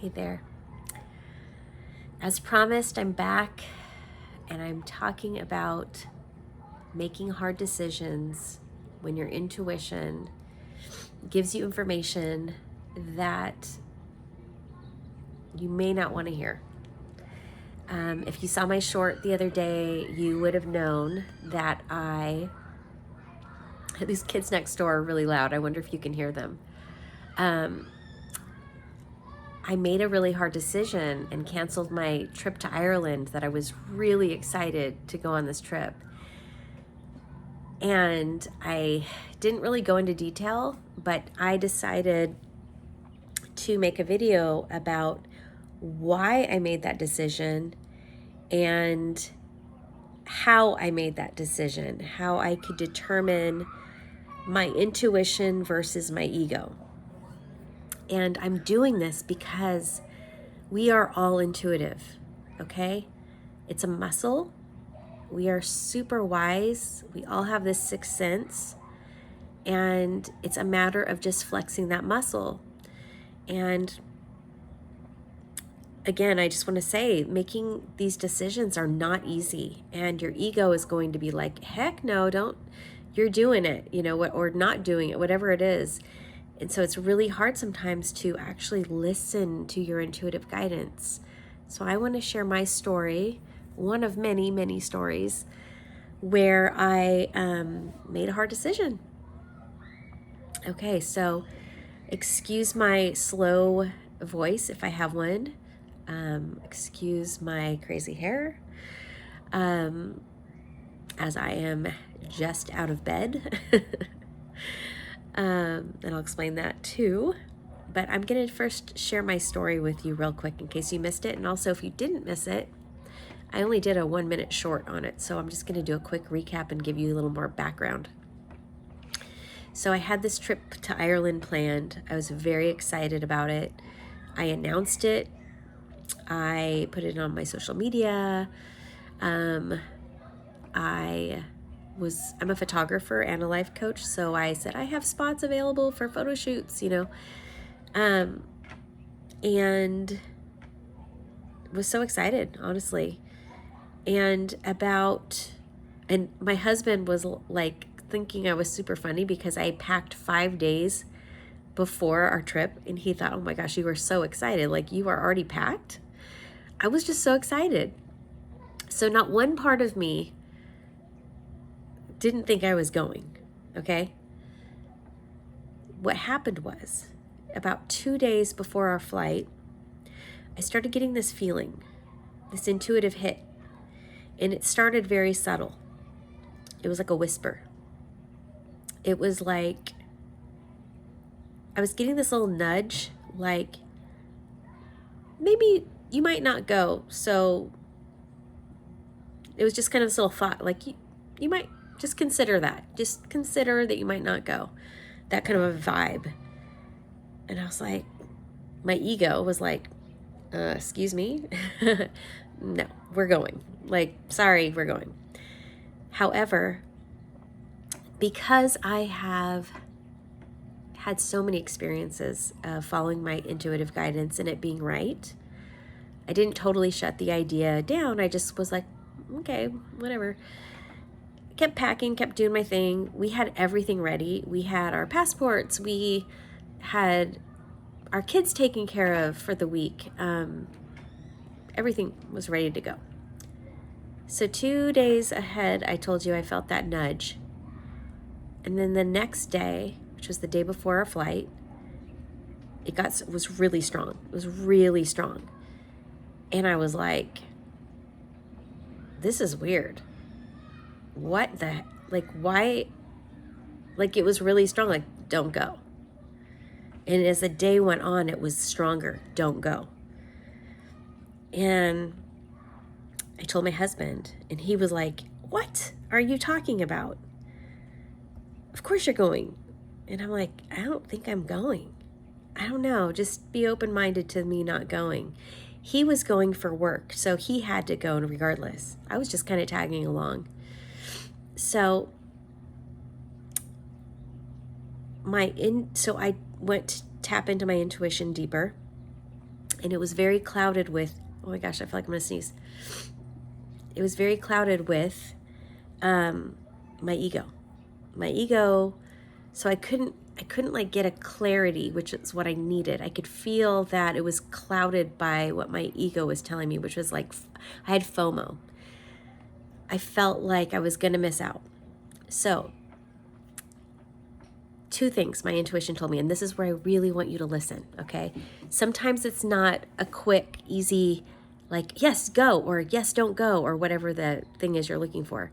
Hey there. As promised, I'm back and I'm talking about making hard decisions when your intuition gives you information that you may not want to hear. If you saw my short the other day, you would have known that these kids next door are really loud. I wonder if you can hear them. I made a really hard decision and canceled my trip to Ireland that I was really excited to go on this trip. And I didn't really go into detail, but I decided to make a video about why I made that decision and how I made that decision, how I could determine my intuition versus my ego. And I'm doing this because we are all intuitive, okay? It's a muscle. We are super wise. We all have this sixth sense. And it's a matter of just flexing that muscle. And again, I just want to say, making these decisions are not easy. And your ego is going to be like, heck no, don't, you're doing it, or not doing it, whatever it is. And so it's really hard sometimes to actually listen to your intuitive guidance. So I want to share my story, one of many, many stories where I made a hard decision. Okay, so excuse my slow voice if I have one. Excuse my crazy hair, as I am just out of bed. And I'll explain that too. But I'm going to first share my story with you real quick in case you missed it. And also, if you didn't miss it, I only did a 1-minute short on it. So I'm just going to do a quick recap and give you a little more background. So I had this trip to Ireland planned. I was very excited about it. I announced it. I put it on my social media. I'm a photographer and a life coach, so I said I have spots available for photo shoots, and was so excited, honestly. And my husband was like thinking I was super funny because I packed 5 days before our trip, and he thought, oh my gosh, you were so excited, like you are already packed. I was just so excited. So not one part of me didn't think I was going, okay? What happened was, about 2 days before our flight, I started getting this feeling, this intuitive hit, and it started very subtle. It was like a whisper. It was like, I was getting this little nudge, like, maybe you might not go, so it was just kind of this little thought, like, you might just consider that. Just consider that you might not go. That kind of a vibe. And I was like, my ego was like, excuse me? No, we're going. Like, sorry, we're going. However, because I have had so many experiences of following my intuitive guidance and it being right, I didn't totally shut the idea down. I just was like, okay, whatever. Kept packing, kept doing my thing. We had everything ready. We had our passports. We had our kids taken care of for the week. Everything was ready to go. So 2 days ahead, I told you I felt that nudge. And then the next day, which was the day before our flight, it was really strong. It was really strong. And I was like, this is weird. What the, why, it was really strong, like, don't go. And as the day went on, it was stronger, don't go. And I told my husband, and he was like, what are you talking about? Of course you're going. And I'm like, I don't think I'm going. I don't know, just be open-minded to me not going. He was going for work, so he had to go regardless. I was just kind of tagging along. So I went to tap into my intuition deeper, And it was very clouded with, oh my gosh, I feel like I'm gonna sneeze. It was very clouded with my ego. So I couldn't like get a clarity, which is what I needed. I could feel that it was clouded by what my ego was telling me, which was like, I had FOMO. I felt like I was gonna miss out. So 2 things my intuition told me, and this is where I really want you to listen, okay? Sometimes it's not a quick, easy, like, yes, go, or yes, don't go, or whatever the thing is you're looking for.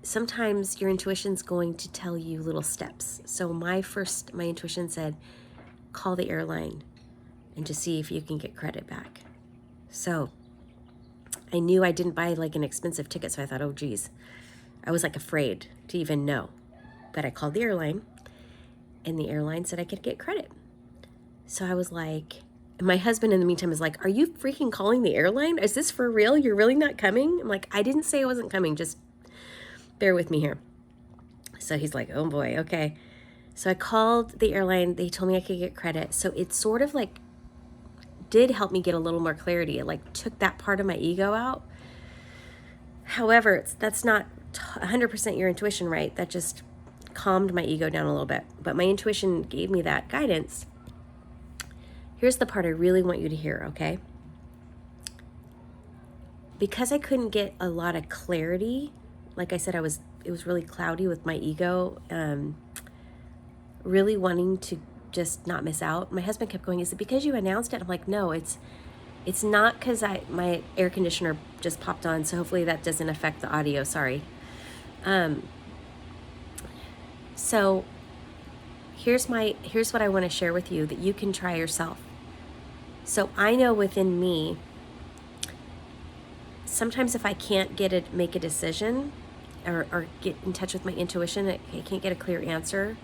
Sometimes your intuition's going to tell you little steps. So my intuition said, call the airline and just see if you can get credit back. So I knew I didn't buy like an expensive ticket, so I thought, oh geez. I was like afraid to even know. But I called the airline, and the airline said I could get credit. So I was like, and my husband in the meantime is like, are you freaking calling the airline? Is this for real? You're really not coming? I'm like, I didn't say I wasn't coming, just bear with me here. So he's like, oh boy, okay. So I called the airline. They told me I could get credit. So it sort of like did help me get a little more clarity. It like took that part of my ego out. However, that's not 100% your intuition, right? That just calmed my ego down a little bit. But my intuition gave me that guidance. Here's the part I really want you to hear, okay? Because I couldn't get a lot of clarity, like I said, it was really cloudy with my ego, really wanting to just not miss out. My husband kept going, is it because you announced it? I'm like, no, it's not, because my air conditioner just popped on, so hopefully that doesn't affect the audio, sorry. So here's what I want to share with you that you can try yourself. So I know within me, sometimes if I can't make a decision or get in touch with my intuition, I can't get a clear answer,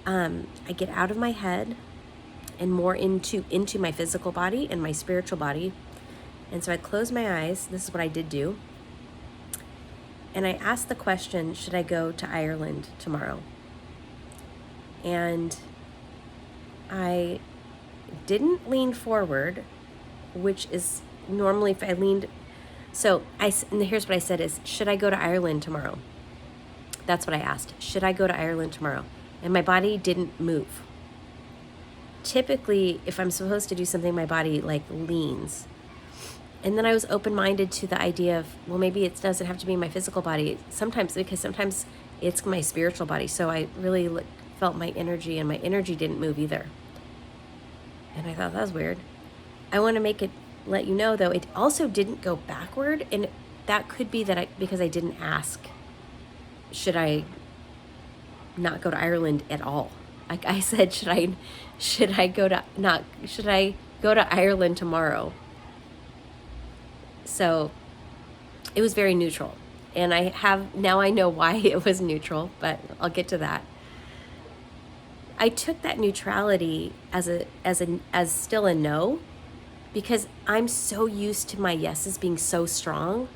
I get out of my head and more into my physical body and my spiritual body. And so I close my eyes. This is what I did do. And I asked the question, should I go to Ireland tomorrow? And I didn't lean forward, which is normally if I leaned. So and here's what I said is, should I go to Ireland tomorrow? That's what I asked. Should I go to Ireland tomorrow? And my body didn't move. Typically, if I'm supposed to do something, my body like leans. And then I was open-minded to the idea of, well, maybe it doesn't have to be my physical body. Sometimes it's my spiritual body. So I really felt my energy, and my energy didn't move either. And I thought that was weird. I want to let you know, though, it also didn't go backward. And that could be because I didn't ask, should I not go to Ireland at all? Like I said, should I go to Ireland tomorrow? So it was very neutral. And now I know why it was neutral, but I'll get to that. I took that neutrality as still a no, because I'm so used to my yeses being so strong.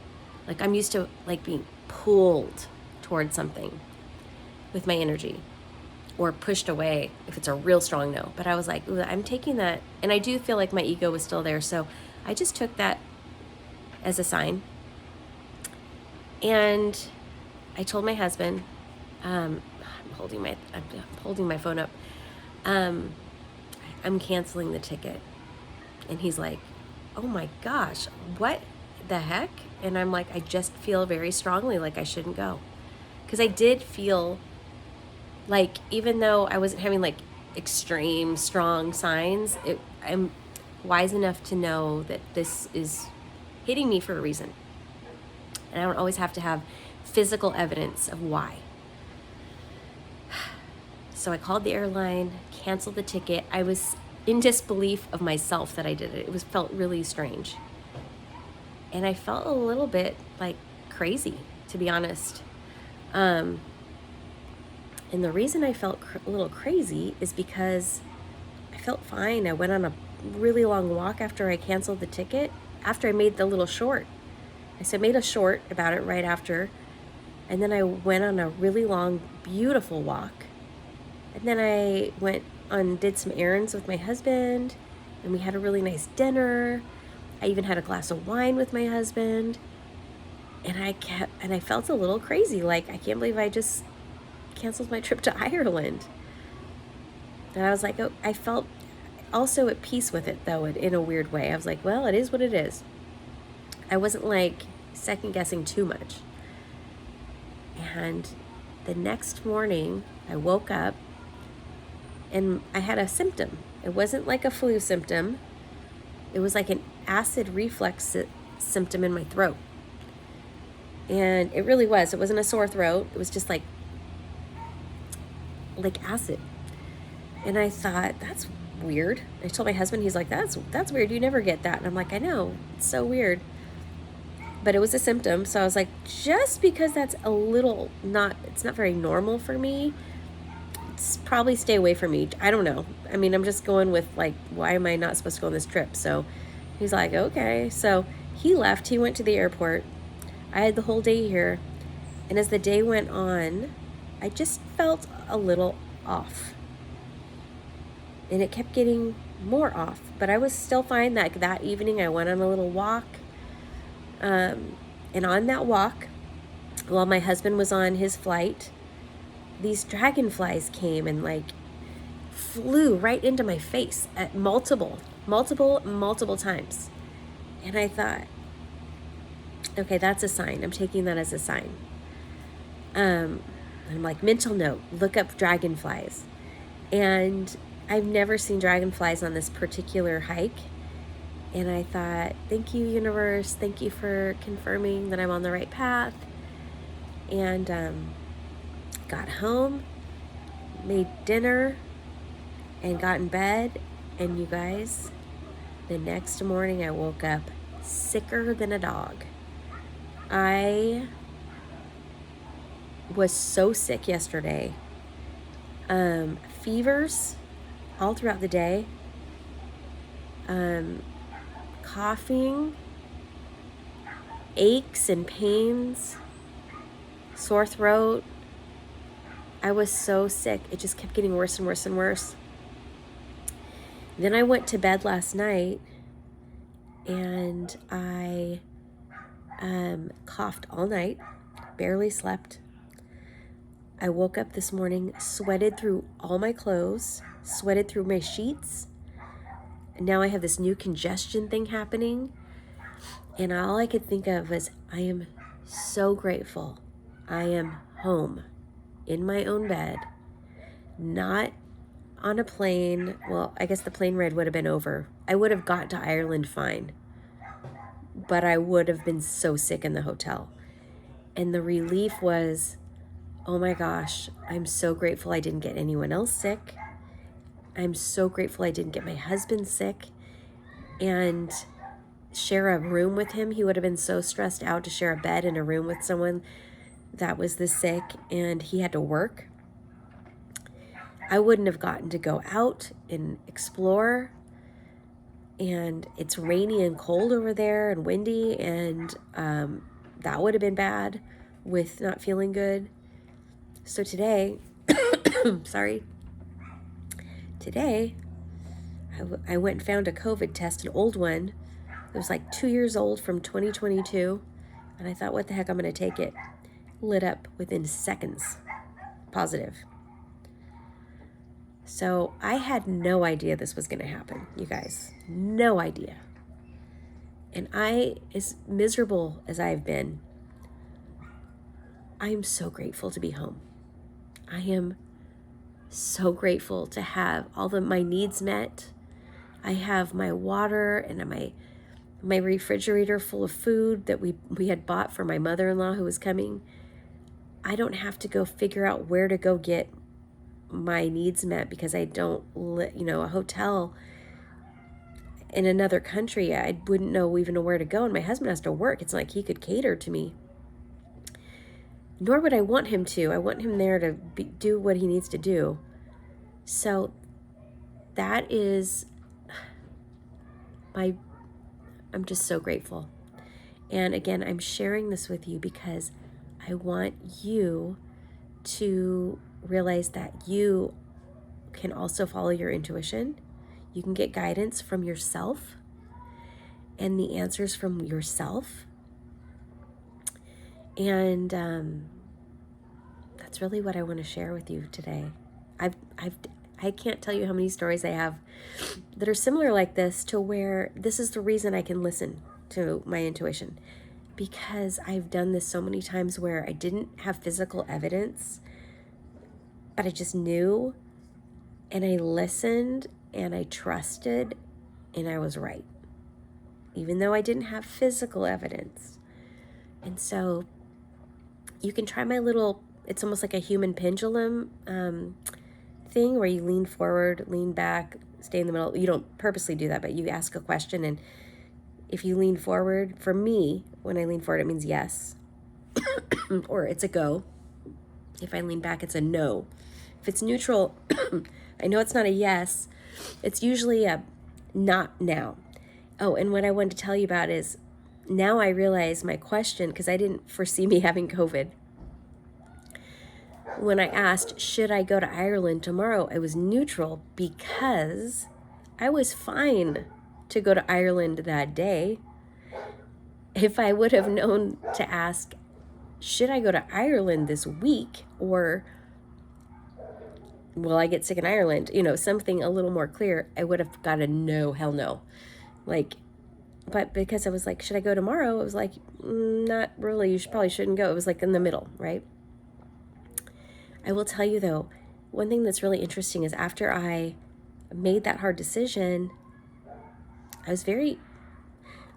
Like I'm used to like being pulled towards something with my energy, or pushed away if it's a real strong no. But I was like, ooh, I'm taking that, and I do feel like my ego was still there. So I just took that as a sign. And I told my husband, I'm holding my phone up. I'm canceling the ticket. And he's like, oh my gosh, what the heck? And I'm like, I just feel very strongly like I shouldn't go. Because I did feel like, even though I wasn't having like extreme strong signs, I'm wise enough to know that this is hitting me for a reason. And I don't always have to have physical evidence of why. So I called the airline, canceled the ticket. I was in disbelief of myself that I did it. It felt really strange. And I felt a little bit like crazy, to be honest. And the reason I felt a little crazy is because I felt fine. I went on a really long walk after I canceled the ticket, after I made the little short. I made a short about it right after. And then I went on a really long, beautiful walk. And then I did some errands with my husband, and we had a really nice dinner. I even had a glass of wine with my husband. And I felt a little crazy. Like, I can't believe I just canceled my trip to Ireland. And I was like, oh, I felt also at peace with it, though, in a weird way. I was like, well, it is what it is. I wasn't like second guessing too much. And the next morning, I woke up and I had a symptom. It wasn't like a flu symptom. It was like an acid reflux symptom in my throat. And it really was. It wasn't a sore throat. It was just like acid. And I thought, that's weird. I told my husband, he's like, that's weird. You never get that. And I'm like, I know. It's so weird. But it was a symptom. So I was like, just because that's a little it's not very normal for me, it's probably stay away from me. I don't know. I mean, I'm just going with like, why am I not supposed to go on this trip? So he's like, okay. So he left. He went to the airport. I had the whole day here. And as the day went on, I just felt a little off. And it kept getting more off. But I was still fine. That evening, I went on a little walk. And on that walk, while my husband was on his flight, these dragonflies came and like flew right into my face at multiple times. And I thought, okay, that's a sign. I'm taking that as a sign. I'm like, mental note, look up dragonflies. And I've never seen dragonflies on this particular hike. And I thought, thank you, universe. Thank you for confirming that I'm on the right path. And got home, made dinner, and got in bed. And you guys, the next morning I woke up sicker than a dog. I was so sick yesterday. Fevers all throughout the day. Coughing, aches and pains, sore throat. I was so sick. It just kept getting worse and worse and worse. Then I went to bed last night and I coughed all night, barely slept. I woke up this morning, sweated through all my clothes, sweated through my sheets. And now I have this new congestion thing happening. And all I could think of was, I am so grateful. I am home in my own bed, not on a plane. Well, I guess the plane ride would have been over. I would have got to Ireland fine, but I would have been so sick in the hotel. And the relief was, oh my gosh, I'm so grateful I didn't get anyone else sick. I'm so grateful I didn't get my husband sick and share a room with him. He would have been so stressed out to share a bed in a room with someone that was this sick and he had to work. I wouldn't have gotten to go out and explore. And it's rainy and cold over there and windy, and that would have been bad with not feeling good. So today, today, I went and found a COVID test, an old one. It was like 2 years old from 2022. And I thought, what the heck, I'm going to take it. Lit up within seconds. Positive. So I had no idea this was going to happen, you guys. No idea. And as miserable as I've been, I am so grateful to be home. I am so grateful to have all my needs met. I have my water and my refrigerator full of food that we had bought for my mother-in-law who was coming. I don't have to go figure out where to go get my needs met because I don't, a hotel in another country, I wouldn't even know where to go. And my husband has to work. It's not like he could cater to me. Nor would I want him to. I want him there to do what he needs to do. So that is I'm just so grateful. And again, I'm sharing this with you because I want you to realize that you can also follow your intuition. You can get guidance from yourself and the answers from yourself. And that's really what I want to share with you today. I can't tell you how many stories I have that are similar like this, to where this is the reason I can listen to my intuition, because I've done this so many times where I didn't have physical evidence, but I just knew, and I listened and I trusted, and I was right, even though I didn't have physical evidence. And so you can try my little, it's almost like a human pendulum thing, where you lean forward, lean back, stay in the middle. You don't purposely do that, but you ask a question, and if you lean forward, for me, when I lean forward, it means yes, or it's a go. If I lean back, it's a no. If it's neutral, I know it's not a yes. It's usually a not now. Oh, and what I wanted to tell you about is, now I realize my question, because I didn't foresee me having COVID. When I asked, should I go to Ireland tomorrow, I was neutral, because I was fine to go to Ireland that day. If I would have known to ask, should I go to Ireland this week, or will I get sick in Ireland, something a little more clear, I would have got a no, hell no. But because I was like, should I go tomorrow? It was like, not really, you probably shouldn't go. It was like in the middle, right? I will tell you though, one thing that's really interesting is, after I made that hard decision, I was I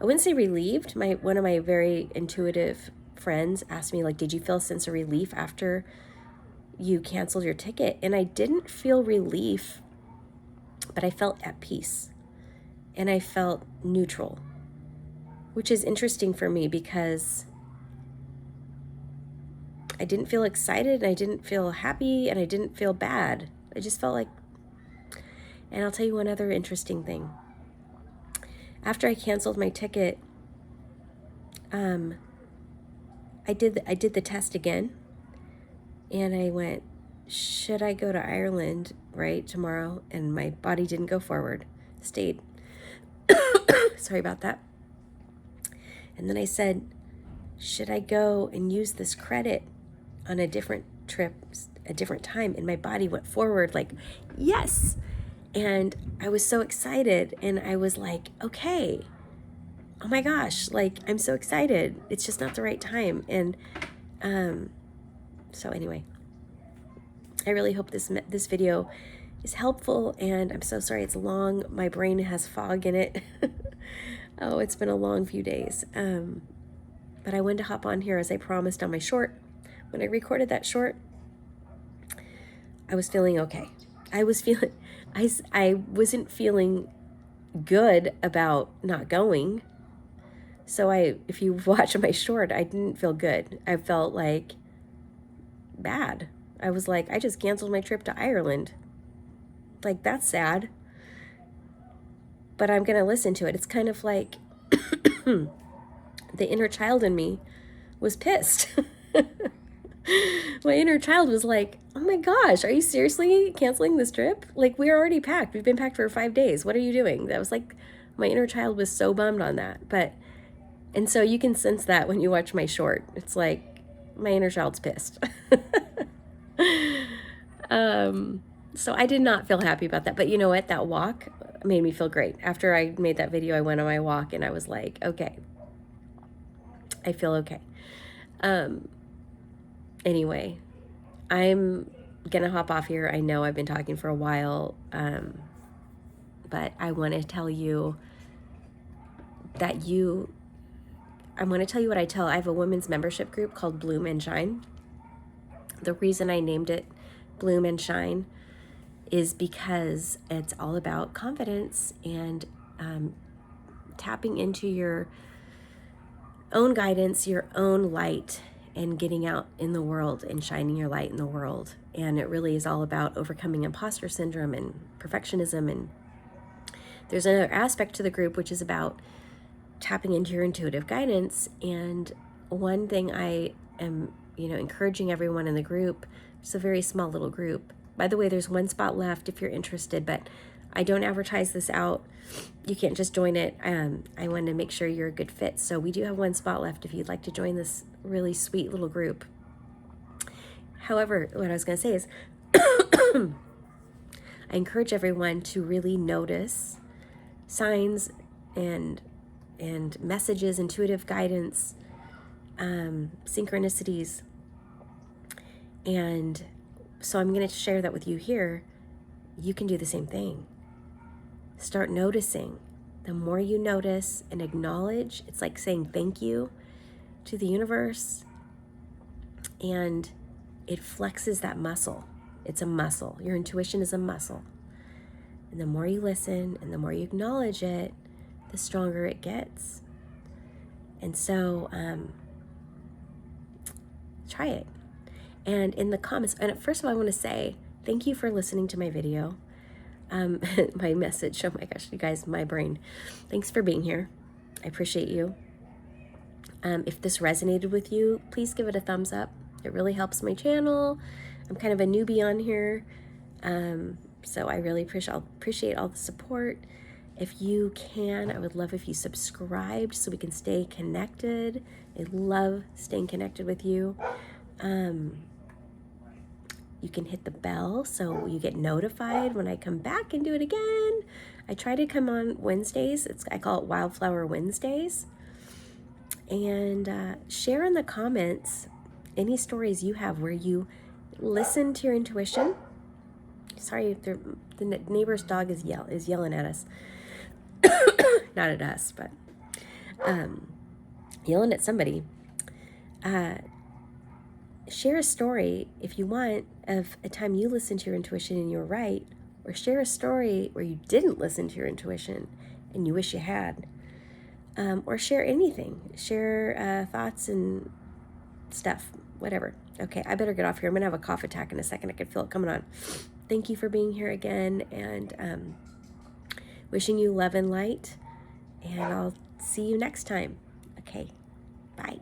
wouldn't say relieved. One of my very intuitive friends asked me, like, did you feel a sense of relief after you canceled your ticket? And I didn't feel relief, but I felt at peace, and I felt neutral, which is interesting for me, because I didn't feel excited, and I didn't feel happy, and I didn't feel bad. I just felt like, and I'll tell you one other interesting thing. After I canceled my ticket, I did the test again, and I went, should I go to Ireland, right, tomorrow? And my body didn't go forward, stayed. Sorry about that. And then I said, should I go and use this credit on a different trip, a different time? And my body went forward, like, yes. And I was so excited, and I was like, okay, oh my gosh, like, I'm so excited. It's just not the right time. And so anyway, I really hope this video is helpful, and I'm so sorry it's long. My brain has fog in it. Oh, it's been a long few days. But I wanted to hop on here, as I promised, on my short. When I recorded that short, I was feeling okay. I wasn't feeling good about not going. So if you watch my short, I didn't feel good. I felt like bad. I was like, I just canceled my trip to Ireland. Like, that's sad. But I'm going to listen to it. It's kind of like the inner child in me was pissed. My inner child was like, oh my gosh, are you seriously canceling this trip? Like, we're already packed. We've been packed for 5 days. What are you doing? That was like, my inner child was so bummed on that. And so you can sense that when you watch my short. It's like, my inner child's pissed. So I did not feel happy about that. But you know what? That walk made me feel great. After I made that video, I went on my walk, and I was like, okay, I feel okay. Anyway, I'm gonna hop off here. I know I've been talking for a while, but I want to tell you that I want to tell you what I tell. I have a women's membership group called Bloom and Shine. The reason I named it Bloom and Shine is because it's all about confidence and tapping into your own guidance, your own light, and getting out in the world and shining your light in the world. And it really is all about overcoming imposter syndrome and perfectionism. And there's another aspect to the group, which is about tapping into your intuitive guidance. And one thing I am, encouraging everyone in the group, it's a very small little group, By the way, there's one spot left if you're interested, but I don't advertise this out. You can't just join it. I want to make sure you're a good fit. So we do have one spot left if you'd like to join this really sweet little group. However, what I was going to say is I encourage everyone to really notice signs and messages, intuitive guidance, synchronicities. And so I'm going to share that with you here. You can do the same thing. Start noticing. The more you notice and acknowledge, it's like saying thank you to the universe, and it flexes that muscle. It's a muscle. Your intuition is a muscle. And the more you listen and the more you acknowledge it, the stronger it gets. And so try it. And in the comments, and first of all, I want to say thank you for listening to my video. My message, oh my gosh, you guys, my brain. Thanks for being here. I appreciate you. If this resonated with you, please give it a thumbs up. It really helps my channel. I'm kind of a newbie on here. So I really appreciate all the support. If you can, I would love if you subscribed so we can stay connected. I love staying connected with you. You can hit the bell so you get notified when I come back and do it again. I try to come on Wednesdays. I call it Wildflower Wednesdays. And share in the comments any stories you have where you listen to your intuition. Sorry, the neighbor's dog is yelling at us. Not at us, but yelling at somebody. Share a story, if you want, of a time you listened to your intuition and you were right, or share a story where you didn't listen to your intuition and you wish you had, or share anything. Share thoughts and stuff, whatever. Okay, I better get off here. I'm going to have a cough attack in a second. I can feel it coming on. Thank you for being here again, and wishing you love and light, and I'll see you next time. Okay, bye.